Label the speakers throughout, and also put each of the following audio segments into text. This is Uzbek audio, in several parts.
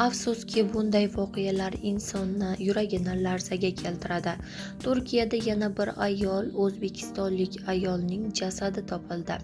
Speaker 1: Afsuski, bunday voqealar insonni yuragini larzaga keltiradi. Turkiyada yana bir o'zbekistonlik ayolning jasadi topildi.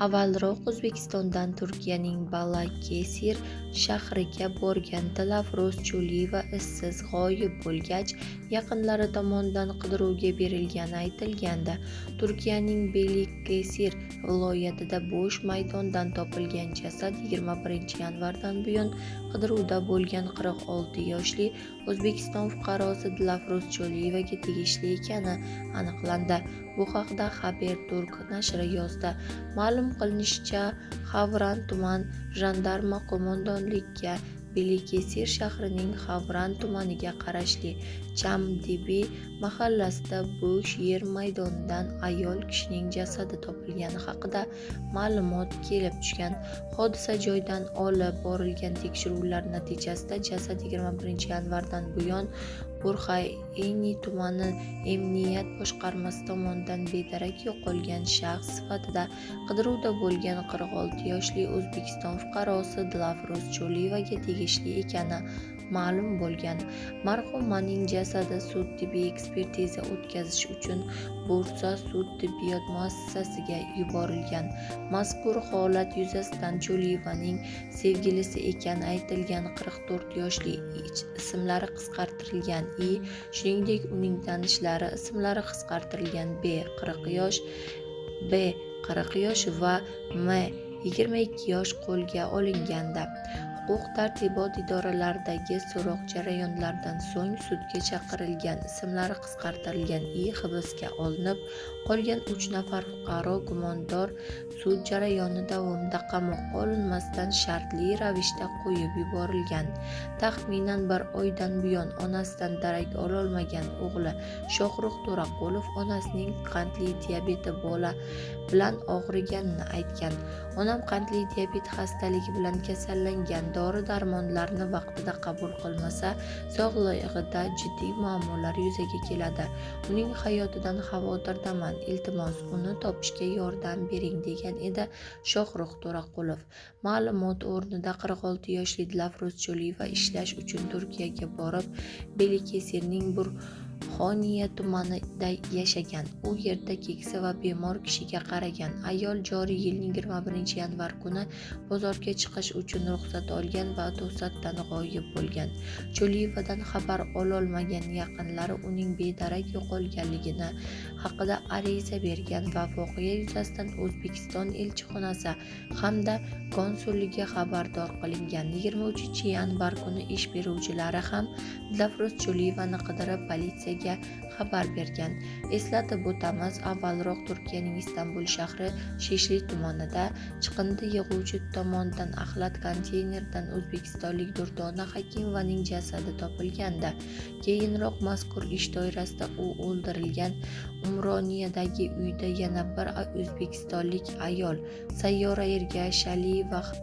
Speaker 1: Avvalroq O'zbekistondan Turkiyaning Balıkesir shahriga borgan Dilafruz Choliyeva izsiz g'oyib bo'lgach, yaqinlari tomonidan qidiruvga berilgani aytilgandi. Turkiyaning Balıkesir viloyatida bo'sh maydondan topilgan jasad 21-yanvardan buyon qidiruvda bo'lgan 46 yoshli O'zbekiston fuqarosi Dilafruz Choliyevaga tegishli ekani aniqlandi. Bu haqda Haberturk nashri yozdi. Ma'lum qilinishicha, Havran tuman jandarma qo'mondonligiga Balıkesir shahrining Havran tumaniga qarashli Chamdibi mahallasida bo'sh yer maydonidan ayol kishining jasadi topilgani haqida ma'lumot kelib tushgan. Hodisa joyidan olib borilgan tekshiruvlar natijasida jasad 21-yanvardan buyon Burxayni tumani emniyat boshqarmasi tomonidan bedarak yo'qolgan shaxs sifatida qidiruvda bo'lgan 46 yoshli O'zbekiston fuqarosi Dilafruz Choliyevaga tegishli ekani ma'lum bo'lgan. Marhumaning jasadi sud tibbiy ekspertiza o'tkazish uchun Bursa sud tibbiyot muassasasiga yuborilgan. Mazkur holat yuzasidan Choliyevaning sevgilisi ekani aytilgan 44 yoshli ismlari qisqartirilgan I, shuningdek uning tanishlari ismlari qisqartirilgan B 40 yosh, B 40 yosh va M 22 yosh qo'lga olinganda. Huquq-tartibot idoralaridagi so'roq jarayonlaridan so'ng sudga chaqirilgan ismlari qisqartirilgan I hibsga olinib, qolgan 3 nafar fuqaro gumondor sud jarayoni davomida qamoqqa olinmasdan shartli ravishda qo'yib yuborilgan. Taxminan bir oydan buyon onasidan darak ololmagan o'g'li Shohrux To'raqulov onasining qandli diabeti bilan og'riganini aytgan. Onam qandli diabet xastaligi bilan kasallangan, dori-darmonlarni vaqtida qabul qilmasa, sog'lig'ida jiddiy muammolar yuzaga keladi. Uning hayotidan xavotirdaman. Iltimos, uni topishga yordam bering, degan edi Shohrux To'raqulov. Ma'lumot o'rnida 46 yoshli Dilafruz Choliyeva ishlash uchun Turkiyaga borib, Balıkesirning Burxoniya tumanida yashagan. U yerda keksa va bemor kishiga qaragan. Ayol joriy yilning 21-yanvar kuni bozorga chiqish uchun ruxsat olgan va to'satdan g'oyib bo'lgan. Choliyevadan xabar ololmagan yaqinlari uning bedarak yo'qolganligini haqida ariza bergan va voqea yuzasidan O'zbekiston elchixonasi hamda konsulligiga xabardor qilingan. 23-yanvar kuni ish beruvchilari ham Dilafruz Choliyevani qidirib politsiyaga xabar bergan. Eslatib o'tamiz, avvalroq Turkiyaning Istanbul shahri Shishli tumanida chiqindi yig'uvchi tomonidan axlat konteynerdan o'zbekistonlik Durdona Hakimovaning jasadi topilgandi. Keyinroq mazkur ish doirasida u o'ldirilgan. Umroniyadagi uyda yana bir o'zbekistonlik ayol Sayyora Ergashalieva